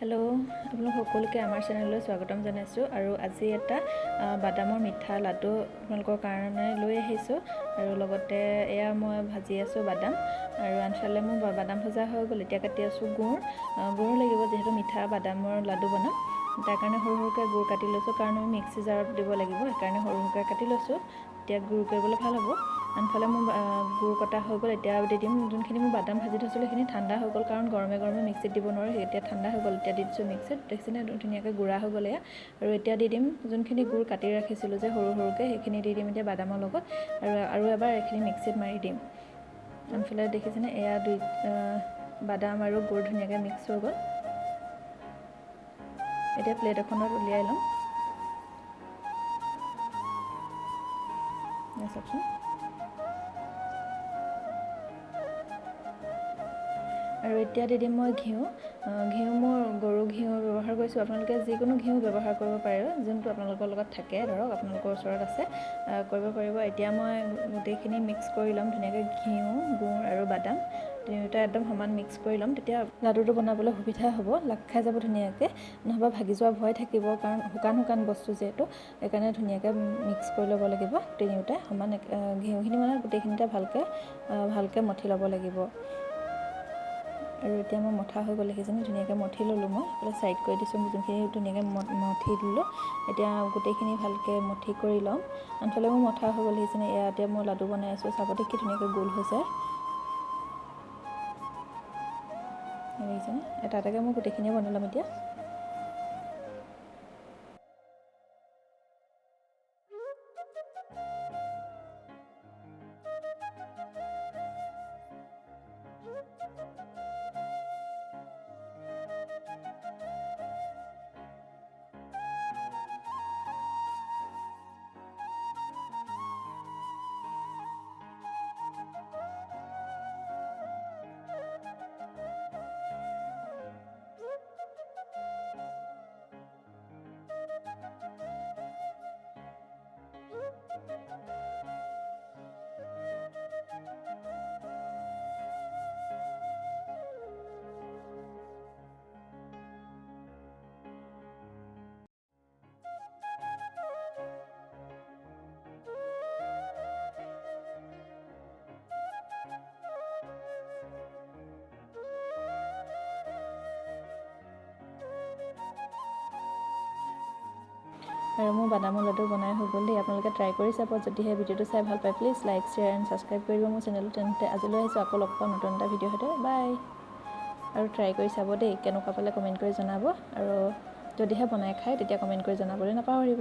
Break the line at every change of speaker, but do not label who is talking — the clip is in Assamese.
হেল্ল', আপোনালোক সকলোকে আমাৰ চেনেললৈ স্বাগতম জনাইছোঁ। আৰু আজি এটা বাদামৰ মিঠা লাডু আপোনালোকৰ কাৰণে লৈ আহিছোঁ। আৰু লগতে এয়া মই ভাজি আছোঁ বাদাম, আৰু আনফালে মোৰ বাদাম ভজা হৈ গ'ল। এতিয়া কাটি আছোঁ গুড় লাগিব, যিহেতু মিঠা বাদামৰ লাডু বনাম। তাৰ কাৰণে সৰু সৰুকৈ গুড় কাটি লৈছোঁ, কাৰণ আমি মিক্সি জাৰত দিব লাগিব, সেইকাৰণে সৰু সৰুকৈ কাটি লৈছোঁ। এতিয়া গুড় কৰিবলৈ ভাল হ'ব। আনফালে মোৰ গুড় কটা হৈ গ'ল। এতিয়া দি দিম যোনখিনি মোৰ বাদাম ভাজি থৈছিলোঁ, সেইখিনি ঠাণ্ডা হৈ গ'ল, কাৰণ গৰমে গৰমে মিক্সিত দিব নোৱাৰোঁ। এতিয়া ঠাণ্ডা হৈ গ'ল। এতিয়া দি দিছোঁ মিক্সিত, দেখিছেনে ধুনীয়াকৈ গুড়া হৈ গ'ল এয়া। আৰু এতিয়া দি দিম যোনখিনি গুড় কাটি ৰাখিছিলোঁ যে সৰু সৰুকৈ, সেইখিনি দি দিম এতিয়া বাদামৰ লগত। আৰু এবাৰ এইখিনি মিক্সিত মাৰি দিম। আনফালে দেখিছেনে এয়া বাদাম আৰু গুড় ধুনীয়াকৈ মিক্স হৈ গ'ল। এতিয়া প্লেট এখনত উলিয়াই ল'ম। চাওকচোন। আৰু এতিয়া দি দিম মই ঘিউ মোৰ গৰু ঘিউ ব্যৱহাৰ কৰিছোঁ। আপোনালোকে যিকোনো ঘিউ ব্যৱহাৰ কৰিব পাৰে, যোনটো আপোনালোকৰ লগত থাকে, ধৰক আপোনালোকৰ ওচৰত আছে, কৰিব পাৰিব। এতিয়া মই গোটেইখিনি মিক্স কৰি ল'ম ধুনীয়াকৈ, ঘিউ, গুড় আৰু বাদাম তিনিওটা একদম সমান মিক্স কৰি ল'ম। তেতিয়া লাডুটো বনাবলৈ সুবিধা হ'ব, লাগ খাই যাব ধুনীয়াকৈ, নহ'বা ভাগি যোৱা ভয় থাকিব, কাৰণ শুকান বস্তু যিহেতু, সেইকাৰণে ধুনীয়াকৈ মিক্স কৰি ল'ব লাগিব। তিনিওটাই সমান ঘিউখিনি মানে গোটেইখিনিতে ভালকৈ মঠি ল'ব লাগিব। আৰু এতিয়া মই মঠা হৈ গ'ল, দেখিছেনে ধুনীয়াকৈ মঠি ল'লোঁ। মই এইফালে ছাইড কৰি দিছোঁ, যোনখিনি ধুনীয়াকৈ মঠি দিলোঁ। এতিয়া গোটেইখিনি ভালকৈ মঠি কৰি ল'ম। আনফালে মোৰ মঠা হৈ গ'ল, দেখিছেনে এয়া। এতিয়া মই লাডু বনাই আছোঁ, চাবতে কি ধুনীয়াকৈ গোল হৈছে, দেখিছেনে। এটা এটাকৈ মই গোটেইখিনিয়ে বনাই ল'ম এতিয়া। আৰু মোৰ বাদামৰ লাডু বনাই হৈ গ'ল দেই। আপোনালোকে ট্ৰাই কৰি চাব। যদিহে ভিডিঅ'টো চাই ভাল পায়, please like, share and subscribe কৰি দিব মোৰ চেনেলটো। তেন্তে আজিলৈ আহিছোঁ, আকৌ লগ পাম নতুন এটা ভিডিঅ' সৈতে। বাই। আৰু ট্ৰাই কৰি চাব দেই, কেনেকুৱা পালে কমেণ্ট কৰি জনাব। আৰু যদিহে বনাই খায়, তেতিয়া কমেণ্ট কৰি জনাবলৈ নাপাহৰিব।